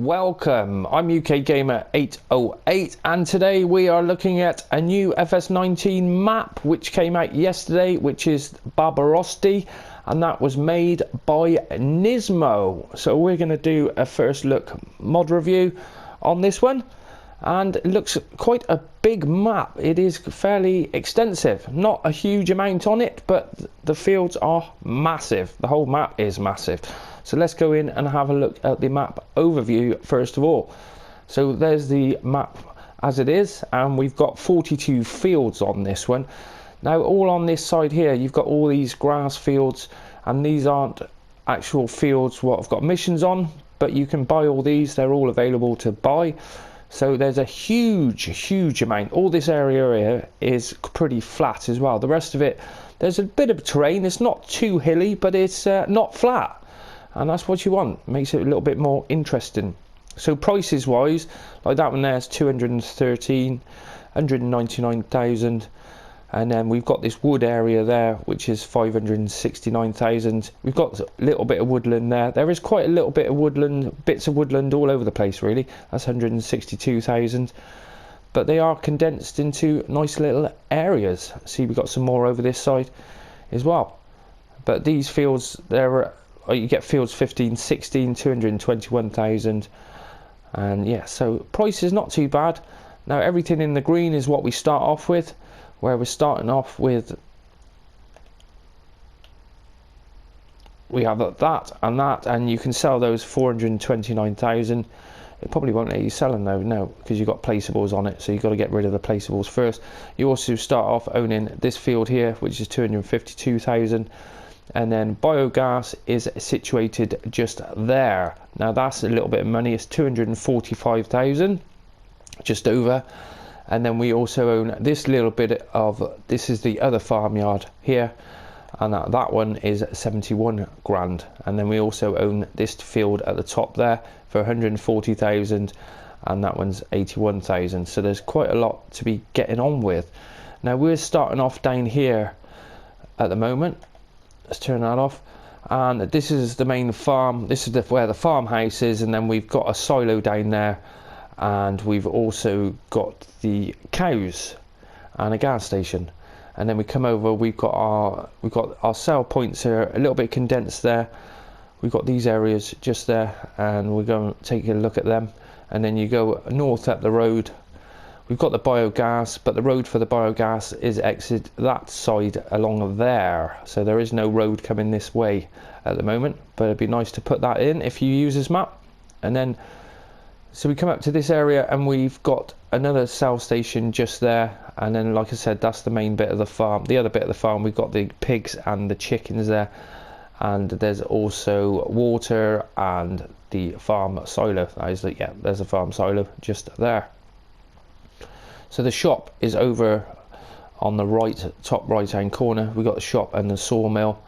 welcome. I'm UK Gamer 808 and today we are looking at a new FS19 map which came out yesterday, which is Babrosty, and that was made by Nismo. So we're going to do a first look mod review on this one, and it looks quite a big map. It is fairly extensive, not a huge amount on it, but the fields are massive. The whole map is massive. So let's go in and have a look at the map overview first of all. So there's the map as it is, and we've got 42 fields on this one. Now all on this side here you've got all these grass fields, and these aren't actual fields what I've got missions on, but you can buy all these. They're all available to buy. So there's a huge amount. All this area here is pretty flat as well. The rest of it, there's a bit of terrain. It's not too hilly, but it's not flat. And that's what you want. Makes it a little bit more interesting. So prices wise, like that one there's 213, 199,000, and then we've got this wood area there which is 569,000. We've got a little bit of woodland there. There is quite a little bit of woodland, bits of woodland all over the place really. That's 162,000, but they are condensed into nice little areas. See, we've got some more over this side as well. But these fields, there are, you get fields 15, 16, 221,000, and yeah, so price is not too bad. Now everything in the green is what we start off with, where we're starting off with, we have that, and you can sell those 429,000. It probably won't let you sell them though, no, because you've got placeables on it, so you've got to get rid of the placeables first. You also start off owning this field here, which is 252,000. And then biogas is situated just there. Now that's a little bit of money. It's 245,000, just over. And then we also own this little bit of, this is the other farmyard here, and that one is 71 grand. And then we also own this field at the top there for 140,000, and that one's 81,000. So there's quite a lot to be getting on with. Now we're starting off down here at the moment. Let's turn that off, and this is the main farm. This is where the farmhouse is, and then we've got a silo down there, and we've also got the cows and a gas station. And then we come over, we've got our sell points here, a little bit condensed there. We've got these areas just there, and we're going to take a look at them. And then you go north at the road. We've got the biogas, but the road for the biogas is exit that side along there. So there is no road coming this way at the moment, but it'd be nice to put that in if you use this map. And then, so we come up to this area and we've got another cell station just there. And then, like I said, that's the main bit of the farm. The other bit of the farm, we've got the pigs and the chickens there. And there's also water and the farm silo. Yeah, there's a farm silo just there. So the shop is over on the right, top right hand corner. We've got the shop and the sawmill,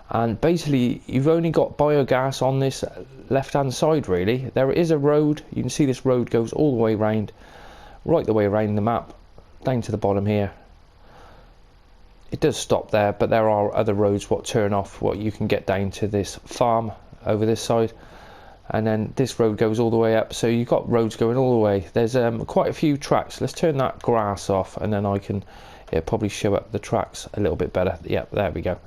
and basically you've only got biogas on this left hand side really. There is a road, you can see this road goes all the way around, right the way around the map, down to the bottom here. It does stop there, but there are other roads what turn off, what you can get down to this farm over this side. And then this road goes all the way up, so you've got roads going all the way. There's quite a few tracks. Let's turn that grass off, and then I can probably show up the tracks a little bit better. Yeah, there we go.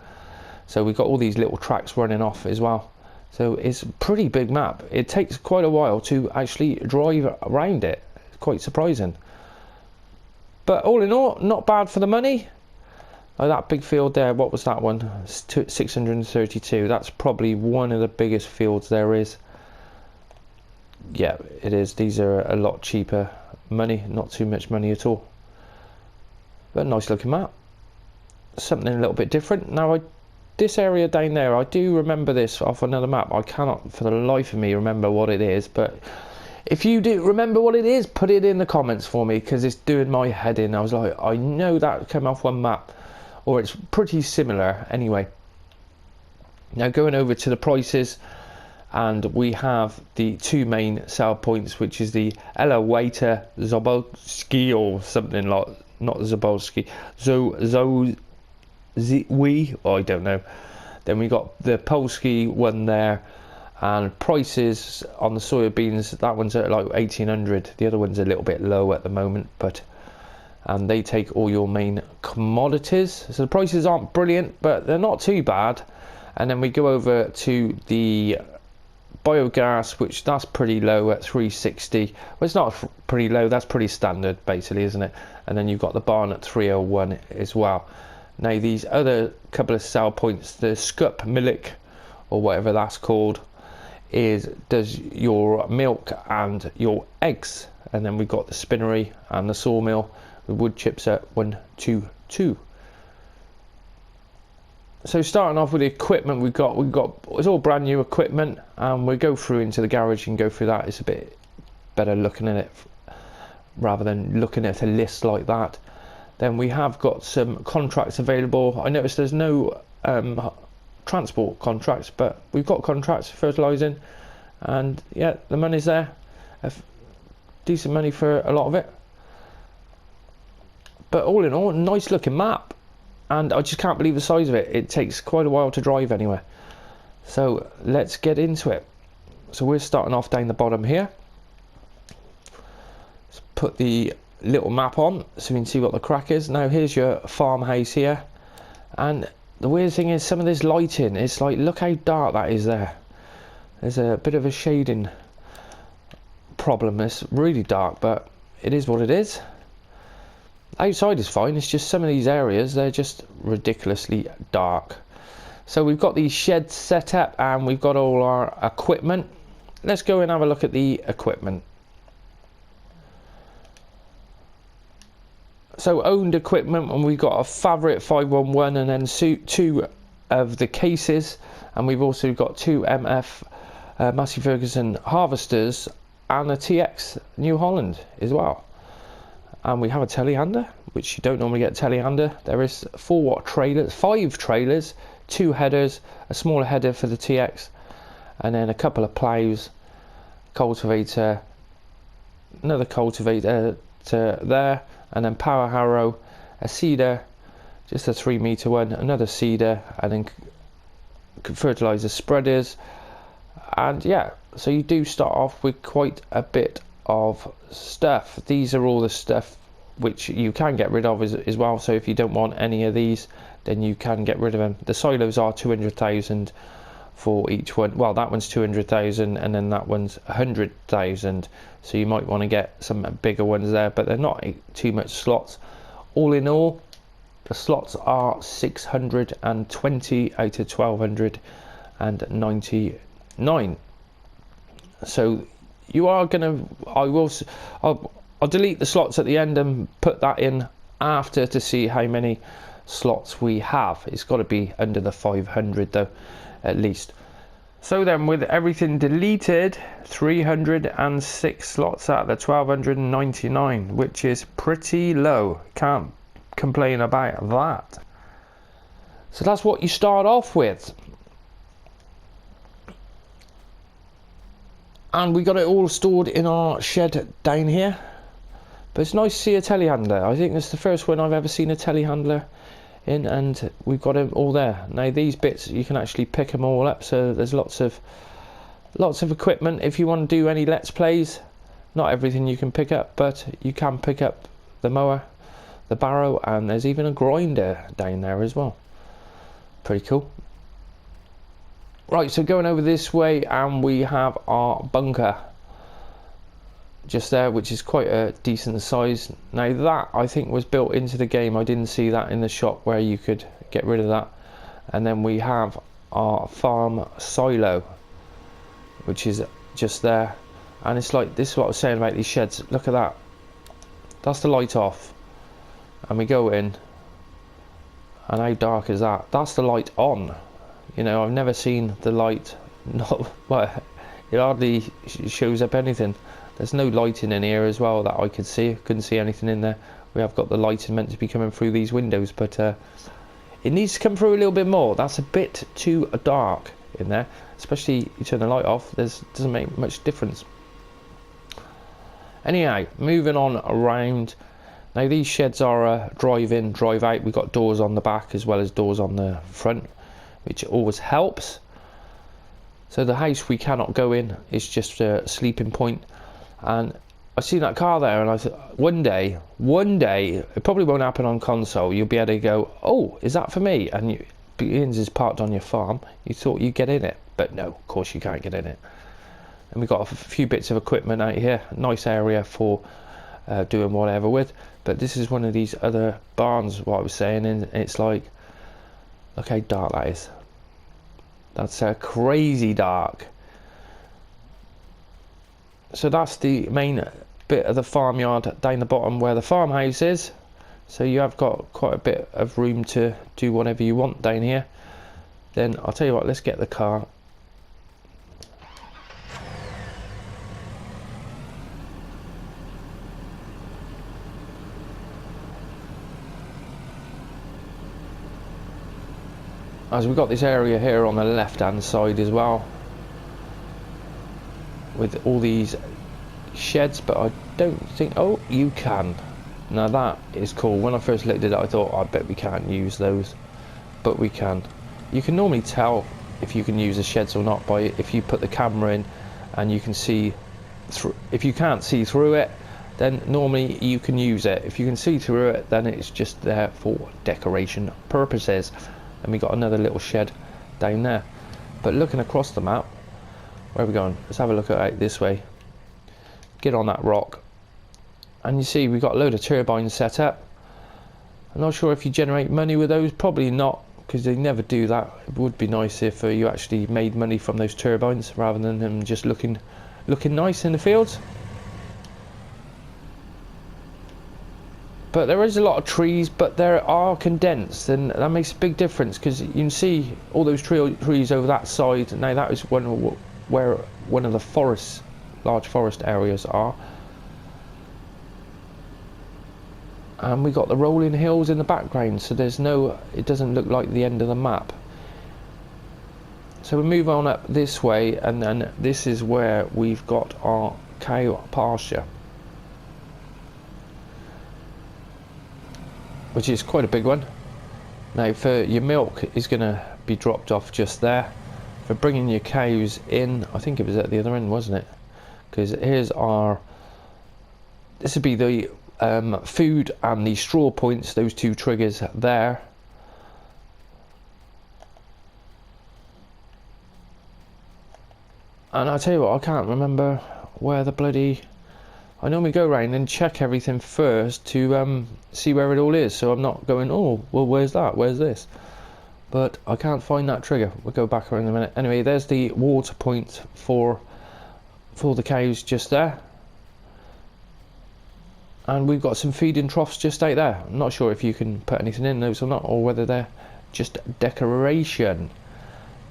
So we've got all these little tracks running off as well. So it's a pretty big map. It takes quite a while to actually drive around it. It's quite surprising. But all in all, not bad for the money. Like that big field there, what was that one? 632. That's probably one of the biggest fields there is. Yeah, it is. These are a lot cheaper money, not too much money at all, but nice looking map. Something a little bit different. Now this area down there, I do remember this off another map. I cannot for the life of me remember what it is, but if you do remember what it is, put it in the comments for me, because it's doing my head in. I was like, I know that came off one map, or it's pretty similar anyway. Now going over to the prices, and we have the two main sell points, which is the Elevator Zabolski or something like, not Zabolski, I don't know. Then we got the Polski one there, And prices on the soybeans, that one's at like 1800, the other one's a little bit low at the moment, but and they take all your main commodities, so the prices aren't brilliant, but they're not too bad. And then we go over to the biogas, which that's pretty low at 360. Well, it's not pretty low, that's pretty standard basically, isn't it? And then you've got the barn at 301 as well. Now these other couple of sell points, the scup milk or whatever that's called, does your milk and your eggs. And then we've got the spinnery and the sawmill with wood chips at 122. So starting off with the equipment we've got it's all brand new equipment, and we'll go through into the garage and go through that. It's a bit better looking at it rather than looking at a list like that. Then we have got some contracts available. I noticed there's no transport contracts, but we've got contracts for fertilising, and yeah, the money's there. Decent money for a lot of it. But all in all, nice looking map. And I just can't believe the size of it. It takes quite a while to drive anywhere. So let's get into it. So we're starting off down the bottom here. Let's put the little map on so we can see what the crack is. Now here's your farmhouse here. And the weird thing is some of this lighting, it's like, look how dark that is there. There's a bit of a shading problem. It's really dark, but it is what it is. Outside is fine, it's just some of these areas, they're just ridiculously dark. So we've got these sheds set up and we've got all our equipment. Let's go and have a look at the equipment. So owned equipment, and we've got a Favorite 511 and then two of the cases, and we've also got two MF Massey Ferguson harvesters and a TX New Holland as well. And we have a telehandler, which you don't normally get a telehandler. There is 4 trailers, 5 trailers, 2 headers, a smaller header for the TX, and then a couple of plows, cultivator, another cultivator there, and then power harrow, a seeder, just a 3-meter one, another seeder, and then fertilizer spreaders. And yeah, so you do start off with quite a bit of stuff. These are all the stuff which you can get rid of as well, so if you don't want any of these, then you can get rid of them. The silos are 200,000 for each one. Well, that one's 200,000 and then that one's 100,000, so you might want to get some bigger ones there, but they're not too much slots. All in all, the slots are 620 out of 1299. So you are gonna, I'll delete the slots at the end and put that in after to see how many slots we have. It's got to be under the 500 though, at least. So then, with everything deleted, 306 slots out of the 1299, which is pretty low. Can't complain about that. So that's what you start off with. And we got it all stored in our shed down here. But it's nice to see a telehandler. I think it's the first one I've ever seen a telehandler in, and we've got them all there. Now these bits, you can actually pick them all up, so there's lots of equipment if you want to do any let's plays. Not everything you can pick up, but you can pick up the mower, the barrow, and there's even a grinder down there as well. Pretty cool. Right, so going over this way, and we have our bunker just there, which is quite a decent size. Now that I think was built into the game. I didn't see that in the shop where you could get rid of that. And then we have our farm silo, which is just there. And it's like, this is what I was saying about these sheds. Look at that. That's the light off, and we go in, and how dark is that? That's the light on. You know, I've never seen the light not, well, it hardly shows up anything. There's no lighting in here as well that I could see. Couldn't see anything in there. We have got the lighting meant to be coming through these windows, but it needs to come through a little bit more. That's a bit too dark in there, especially you turn the light off. Doesn't make much difference. Anyhow, moving on around. Now these sheds are drive in, drive out. We've got doors on the back as well as doors on the front, which always helps. So the house we cannot go in, it's just a sleeping point. And I seen that car there, and I thought, one day, it probably won't happen on console, you'll be able to go, oh, is that for me? And you, begins is parked on your farm, you thought you'd get in it, but no, of course you can't get in it. And we've got a few bits of equipment out here, nice area for doing whatever with. But this is one of these other barns, what I was saying, and it's like, look how dark that is. That's crazy dark. So that's the main bit of the farmyard down the bottom where the farmhouse is. So you have got quite a bit of room to do whatever you want down here. Then I'll tell you what, let's get the car. As we've got this area here on the left hand side as well, with all these sheds, but I don't think, oh, you can. Now that is cool. When I first looked at it, I thought, I bet we can't use those, but we can. You can normally tell if you can use the sheds or not by if you put the camera in and you can see through. If you can't see through it, then normally you can use it. If you can see through it, then it's just there for decoration purposes. And we got another little shed down there. But looking across the map, where are we going? Let's have a look at it this way. Get on that rock, and you see we've got a load of turbines set up. I'm not sure if you generate money with those, probably not, because they never do that. It would be nice if you actually made money from those turbines rather than them just looking nice in the fields. But there is a lot of trees, but there are condensed, and that makes a big difference, because you can see all those trees over that side. Now that is where one of the large forest areas are. And we got the rolling hills in the background, so it doesn't look like the end of the map. So we move on up this way, and then this is where we've got our cow pasture, which is quite a big one. Now for your milk is going to be dropped off just there. For bringing your cows in, I think it was at the other end, wasn't it? Because here's this would be the food and the straw points, those two triggers there. And I'll tell you what, I can't remember where the bloody... I normally go around and check everything first to see where it all is, so I'm not going, oh, well, where's that, where's this? But I can't find that trigger. We'll go back around in a minute. Anyway, there's the water point for the cows just there. And we've got some feeding troughs just out there. I'm not sure if you can put anything in those or not, or whether they're just decoration.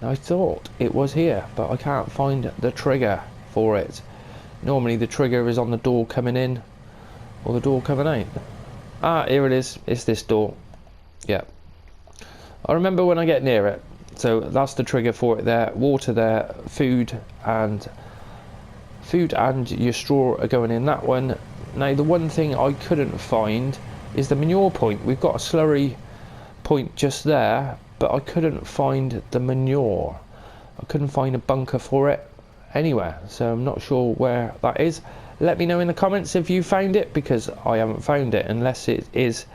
Now, I thought it was here, but I can't find the trigger for it. Normally the trigger is on the door coming in or the door coming out. Ah, here it is. It's this door. Yeah. I remember when I get near it. So that's the trigger for it there. Water there, food and your straw are going in that one. Now the one thing I couldn't find is the manure point. We've got a slurry point just there, but I couldn't find the manure. I couldn't find a bunker for it anywhere, so I'm not sure where that is. Let me know in the comments if you found it, because I haven't found it, unless it is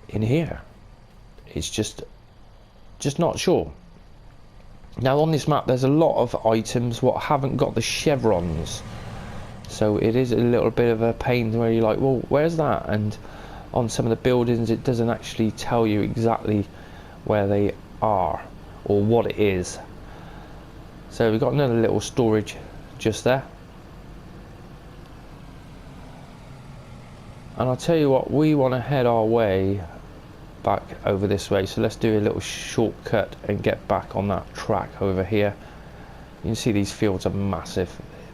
in here. It's just not sure. Now on this map there's a lot of items what haven't got the chevrons, so it is a little bit of a pain where you're like, well, where's that? And on some of the buildings it doesn't actually tell you exactly where they are or what it is. So we've got another little storage just there. And I'll tell you what, we want to head our way back over this way. So let's do a little shortcut and get back on that track over here. You can see these fields are massive.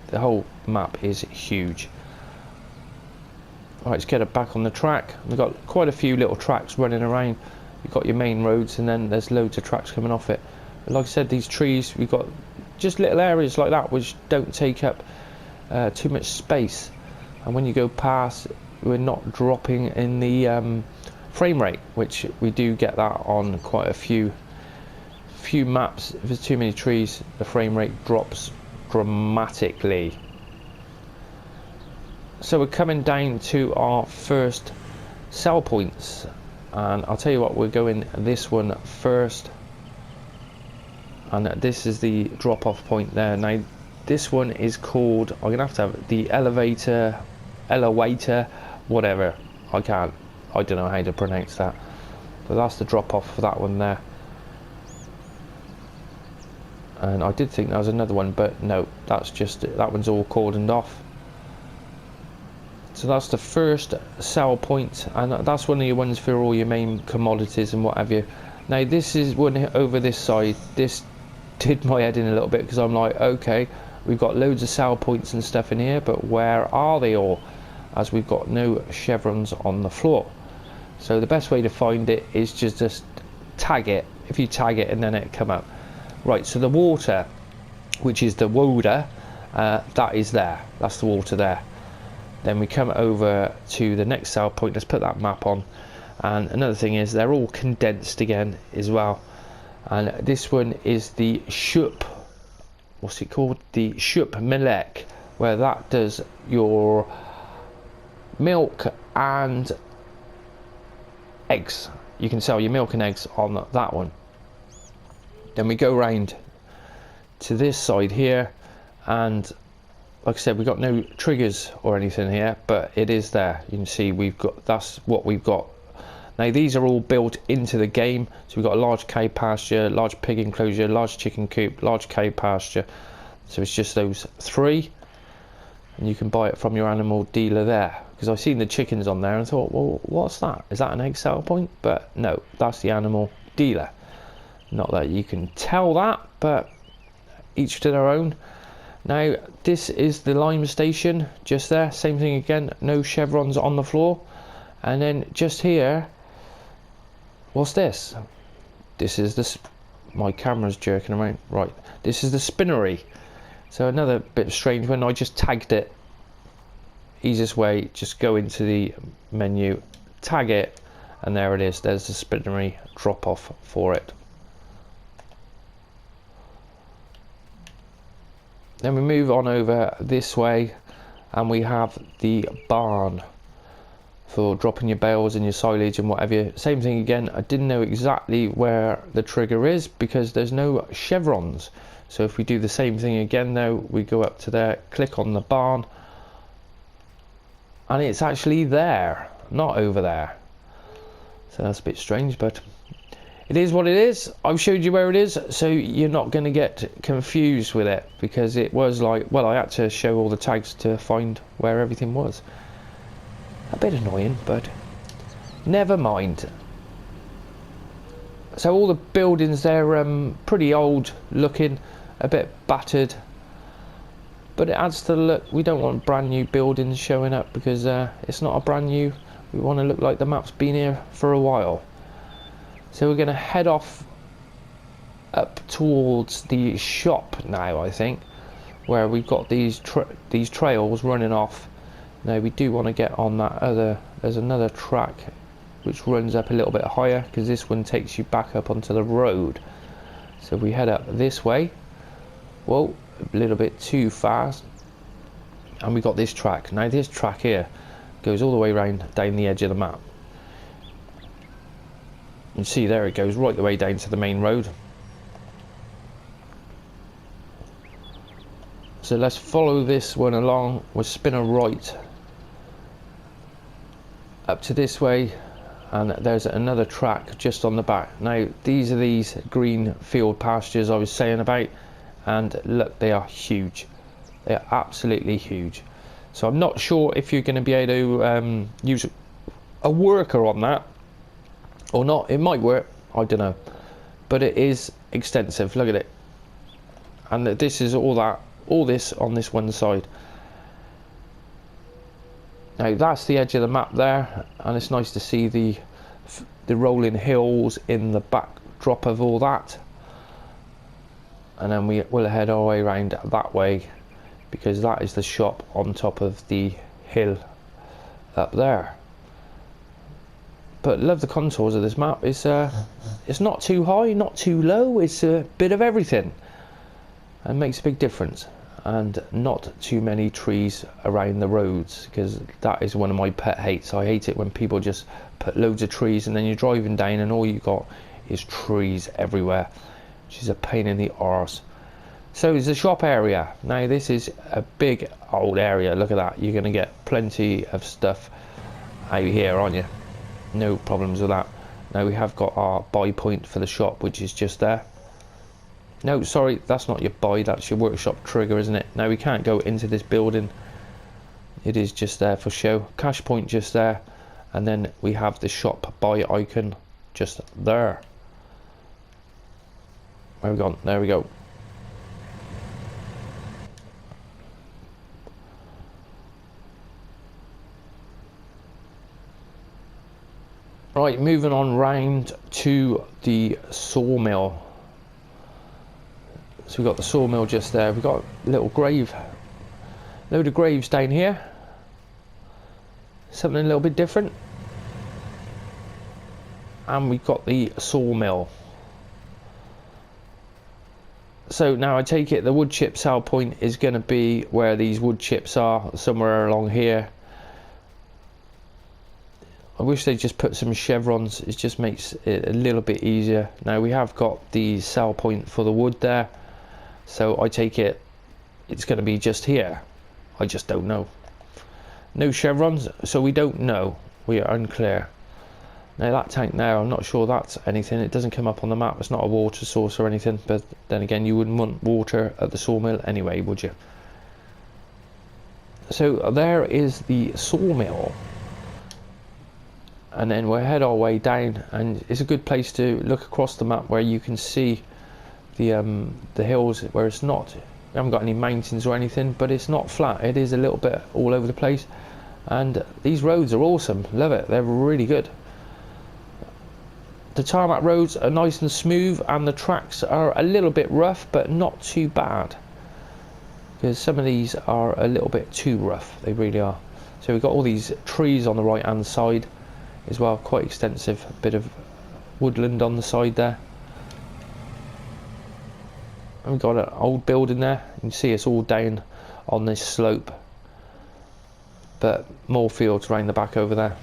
The whole map is huge. Alright, let's get it back on the track. We've got quite a few little tracks running around. You've got your main roads, and then there's loads of tracks coming off it. But like I said, these trees, we've got just little areas like that which don't take up too much space, and when you go past, we're not dropping in the frame rate, which we do get that on quite a few few maps, if there's too many trees, the frame rate drops dramatically. So we're coming down to our first sell points, and I'll tell you what, we're going this one first, and this is the drop-off point there. Now this one is called, I'm gonna have to have the elevator, whatever. I don't know how to pronounce that, but that's the drop-off for that one there. And I did think there was another one, but no, that's just, that one's all cordoned off. So that's the first sell point, and that's one of your ones for all your main commodities and what have you. Now this is one over this side. This did my head in a little bit, because I'm like, okay, we've got loads of sell points and stuff in here, but where are they all? As we've got no chevrons on the floor. So the best way to find it is just tag it. If you tag it, and then it come up. Right, so the water, which is the water, that is there. That's the water there. Then we come over to the next sell point. Let's put that map on. And another thing is, they're all condensed again as well. And this one is the Shup, what's it called? The Shup Melek, where that does your milk and eggs. You can sell your milk and eggs on that one. Then we go round to this side here, and like I said, we've got no triggers or anything here, but it is there. You can see we've got, that's what we've got. Now these are all built into the game. So we've got a large cow pasture, large pig enclosure, large chicken coop, large cow pasture. So it's just those three, and you can buy it from your animal dealer there. Because I've seen the chickens on there and thought, well, what's that? Is that an egg sell point? But no, that's the animal dealer. Not that you can tell that, but each to their own. Now this is the Lima Station, just there, same thing again, no chevrons on the floor. And then just here, what's this? This is this, my camera's jerking around, right, this is the spinnery. So another bit strange when I just tagged it. Easiest way, just go into the menu, tag it, and there it is, there's the spinnery drop off for it. Then we move on over this way, and we have the barn for dropping your bales and your silage and whatever. Same thing again, I didn't know exactly where the trigger is because there's no chevrons. So if we do the same thing again though, we go up to there, click on the barn, and it's actually there, not over there. So that's a bit strange, but it is what it is. I've showed you where it is, so you're not going to get confused with it, because it was like, well, I had to show all the tags to find where everything was. A bit annoying, but never mind. So all the buildings, they're pretty old looking, a bit battered, but it adds to the look. We don't want brand new buildings showing up, because it's not a brand new. We want to look like the map's been here for a while. So we're going to head off up towards the shop now, I think, where we've got these trails running off. Now we do want to get on that other, there's another track which runs up a little bit higher, because this one takes you back up onto the road. So we head up this way. Whoa, a little bit too fast. And we got this track. Now this track here goes all the way around down the edge of the map. You see there, it goes right the way down to the main road. So let's follow this one along. We'll spin a right up to this way, and there's another track just on the back. Now these are these green field pastures I was saying about, and look, they are huge. They are absolutely huge. So I'm not sure if you're going to be able to use a worker on that or not. It might work, I don't know, but it is extensive. Look at it, and this is all this on this one side. Now that's the edge of the map there, and it's nice to see the rolling hills in the backdrop of all that. And then we will head our way around that way, because that is the shop on top of the hill up there. but love the contours of this map. It's not too high, not too low. It's a bit of everything, and makes a big difference. And not too many trees around the roads, because that is one of my pet hates. I hate it when people just put loads of trees and then you're driving down and all you got is trees everywhere, which is a pain in the arse. So is the shop area. Now this is a big old area. Look at that. You're going to get plenty of stuff out here, aren't you? No problems with that. Now we have got our buy point for the shop, which is just there. No, sorry, that's not your buy, that's your workshop trigger, isn't it? Now we can't go into this building. It is just there for show. Cash point just there. And then we have the shop buy icon just there. Where have we gone? There we go. Right, moving on round to the sawmill. So we've got the sawmill just there. We've got a little grave, load of graves down here. Something a little bit different. And we've got the sawmill. So now I take it the wood chip sell point is going to be where these wood chips are, somewhere along here. I wish they just put some chevrons. It just makes it a little bit easier. Now we have got the sell point for the wood there. So I take it it's going to be just here. I just don't know. No chevrons, so we don't know. We are unclear. Now that tank there, I'm not sure that's anything. It doesn't come up on the map. It's not a water source or anything. But then again, you wouldn't want water at the sawmill anyway, would you? So there is the sawmill. And then we'll head our way down. And it's a good place to look across the map where you can see the hills, where it's not, we haven't got any mountains or anything, but it's not flat. It is a little bit all over the place. And these roads are awesome. Love it. They're really good. The tarmac roads are nice and smooth, and the tracks are a little bit rough, but not too bad, because some of these are a little bit too rough. They really are. So we've got all these trees on the right hand side as well, quite extensive bit of woodland on the side there. And we've got an old building there. You can see it's all down on this slope, but more fields around the back over there.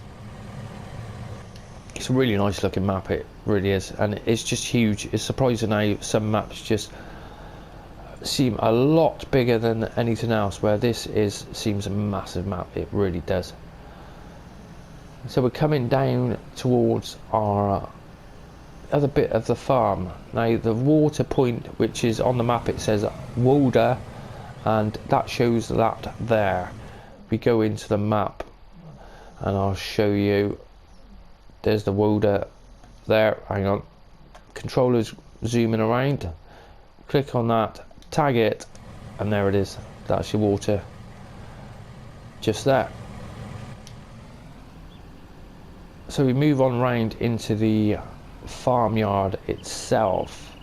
It's a really nice looking map, it really is, and it's just huge. It's surprising how some maps just seem a lot bigger than anything else, where this seems a massive map. It really does. So we're coming down towards our other bit of the farm. Now the water point, which is on the map, it says Woda, and that shows that there. We go into the map and I'll show you. There's the Woda there. Hang on, controller's zooming around. Click on that, tag it, and there it is. That's your water just there. So we move on round into the farmyard itself.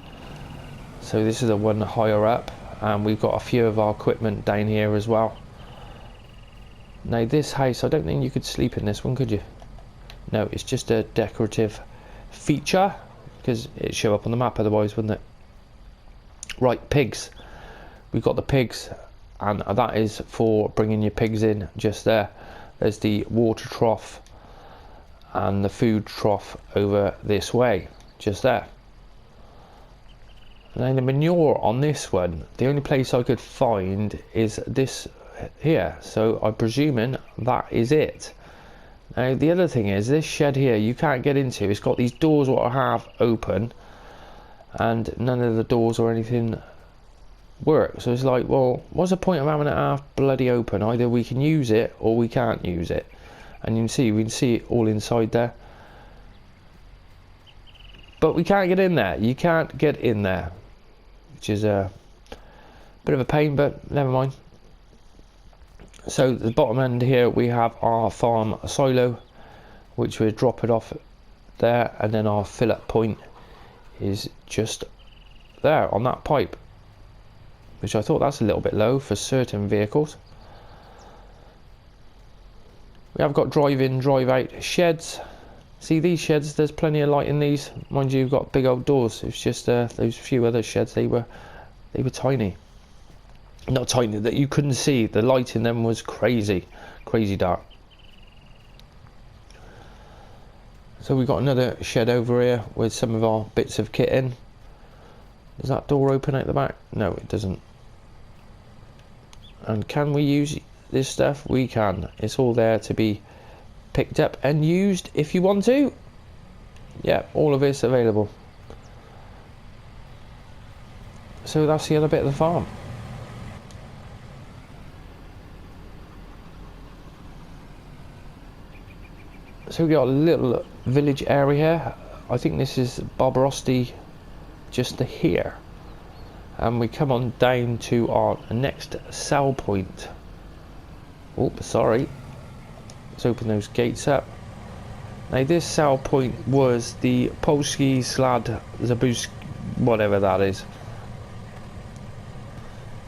So this is the one higher up, and we've got a few of our equipment down here as well. Now this house, I don't think you could sleep in this one, could you? No, it's just a decorative feature, because it'd show up on the map otherwise, wouldn't it? Right, pigs. We've got the pigs, and that is for bringing your pigs in just there. There's the water trough and the food trough over this way, just there. Now the manure on this one, the only place I could find is this here, so I'm presuming that is it. Now the other thing is, this shed here you can't get into. It's got these doors that are half open, and none of the doors or anything work. So it's like, well, what's the point of having it half bloody open? Either we can use it or we can't use it. And you can see, we can see it all inside there, but we can't get in there. You can't get in there, which is a bit of a pain, but never mind. So the bottom end here we have our farm silo, which we're dropping off there, and then our fill up point is just there on that pipe, which I thought that's a little bit low for certain vehicles. We have got drive in, drive out sheds, See these sheds, there's plenty of light in these. Mind you, you've got big old doors. It's just those few other sheds, they were tiny. Not tiny, that you couldn't see. The light in them was crazy dark. So we've got another shed over here with some of our bits of kit in. Does that door open out the back? No, it doesn't. And can we use this stuff? We can. It's all there to be picked up and used if you want to. Yeah, all of it's available. So that's the other bit of the farm. So we got a little village area here. I think this is Babrosty, just to here. And we come on down to our next sell point. Oh, sorry. Let's open those gates up. Now this sell point was the Polski Slad Zabus, whatever that is.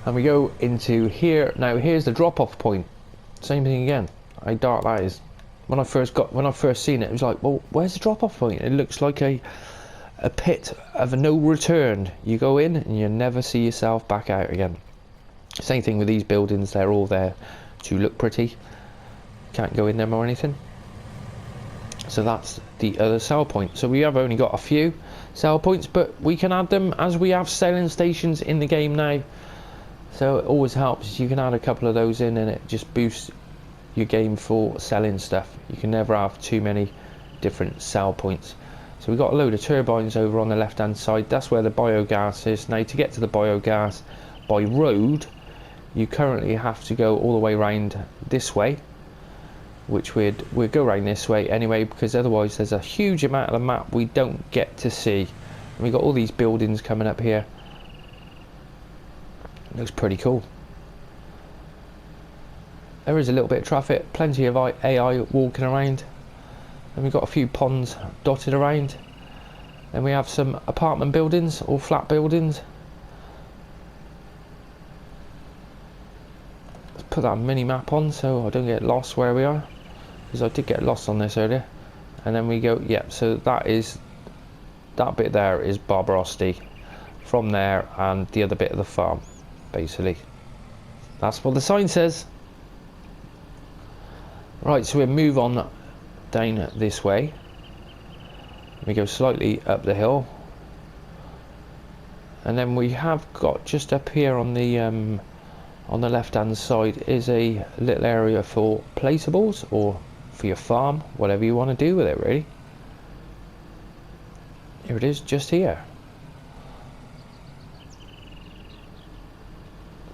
And we go into here. Now here's the drop-off point. Same thing again. How dark that is. When I first seen it, it was like, well, where's the drop-off point? It looks like a pit of no return. You go in and you never see yourself back out again. Same thing with these buildings. They're all there to look pretty. Can't go in them or anything. So that's the other sell point. So we have only got a few sell points, but we can add them as we have selling stations in the game now. So it always helps. You can add a couple of those in and it just boosts your game for selling stuff. You can never have too many different sell points. So we've got a load of turbines over on the left hand side. That's where the biogas is. Now to get to the biogas by road, you currently have to go all the way around this way, which we'd go around this way anyway, because otherwise there's a huge amount of the map we don't get to see. And we've got all these buildings coming up here. It looks pretty cool. There is a little bit of traffic, plenty of AI walking around, and we've got a few ponds dotted around. Then we have some apartment buildings or flat buildings. Let's put that mini map on so I don't get lost where we are, because I did get lost on this earlier. And then we go, yeah, so that bit there is Babrosty. From there and the other bit of the farm, basically. That's what the sign says. Right, so we move on down this way. We go slightly up the hill, and then we have got just up here on the left hand side is a little area for placeables, or for your farm, whatever you want to do with it really. Here it is, just here.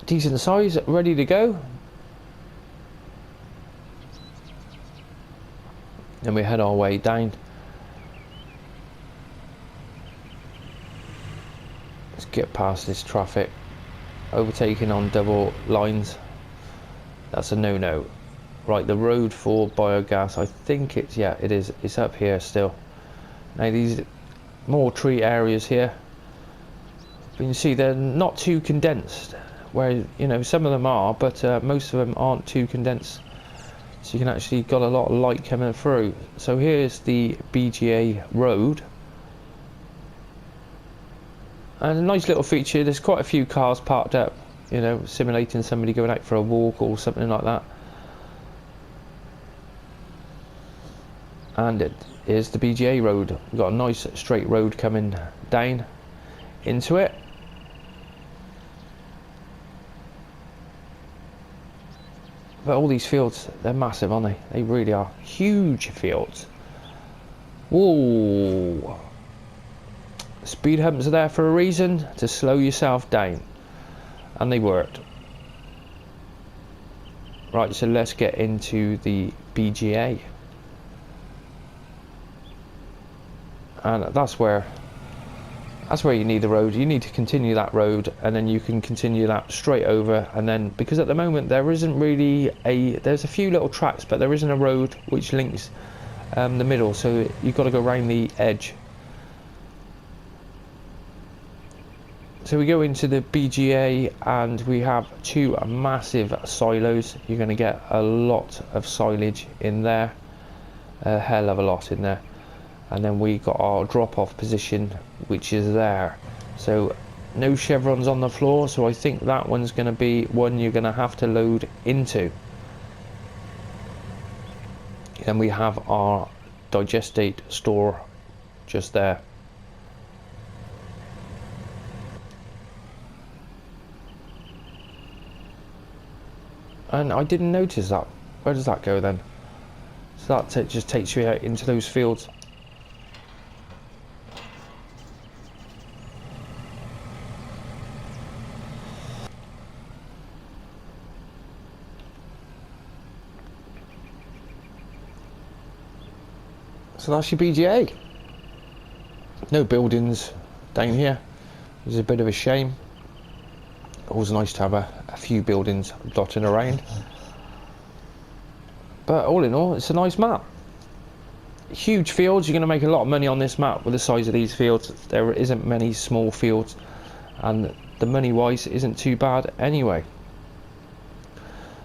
Decent size, ready to go. Then we head our way down. Let's get past this traffic. Overtaking on double lines, that's a no-no. Right, the road for biogas, I think it's, yeah, it is, it's up here still. Now these more tree areas here, you can see they're not too condensed, where, you know, some of them are, but most of them aren't too condensed. So you can actually got a lot of light coming through. So here's the Bga Road, and a nice little feature, there's quite a few cars parked up, you know, simulating somebody going out for a walk or something like that. And it is the Bga Road. We've got a nice straight road coming down into it. But all these fields, they're massive, aren't they? They really are huge fields. Whoa! Speed humps are there for a reason, to slow yourself down, and they worked. Right, so let's get into the Bga, and that's where you need the road. You need to continue that road, and then you can continue that straight over. And then, because at the moment there isn't really there's a few little tracks, but there isn't a road which links the middle, so you've got to go around the edge. So we go into the Bga, and we have two massive silos. You're going to get a lot of silage in there, a hell of a lot in there. and then we got our drop-off position, which is there. So no chevrons on the floor, so I think that one's going to be one you're going to have to load into. Then we have our digestate store just there. And I didn't notice that. Where does that go then? So that just takes you out into those fields. So that's your Bga. No buildings down here. It's a bit of a shame. Always nice to have a few buildings dotted around. But all in all, it's a nice map. Huge fields. You're going to make a lot of money on this map with the size of these fields. There isn't many small fields, and the money wise isn't too bad anyway.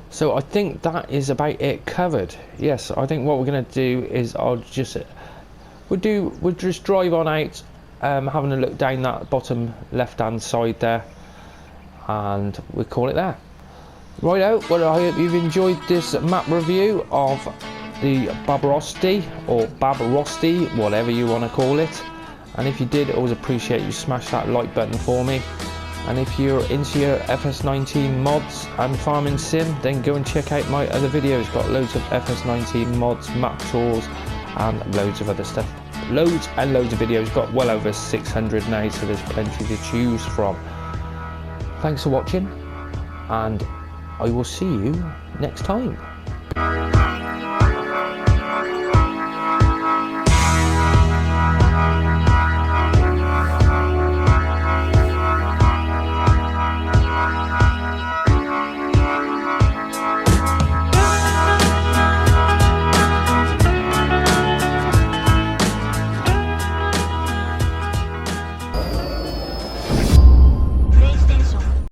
So I think that is about it covered. Yes, I think what we're going to do is we'll just drive on out, having a look down that bottom left hand side there, and we'll call it there. Righto, well, I hope you've enjoyed this map review of the Babrosty, or Babrosty, whatever you want to call it. And if you did, I always appreciate you smash that like button for me. And if you're into your FS19 mods and farming sim, then go and check out my other videos. Got loads of FS19 mods, map tours, and loads of other stuff. Loads and loads of videos. Got well over 600 now, so there's plenty to choose from. Thanks for watching, and I will see you next time.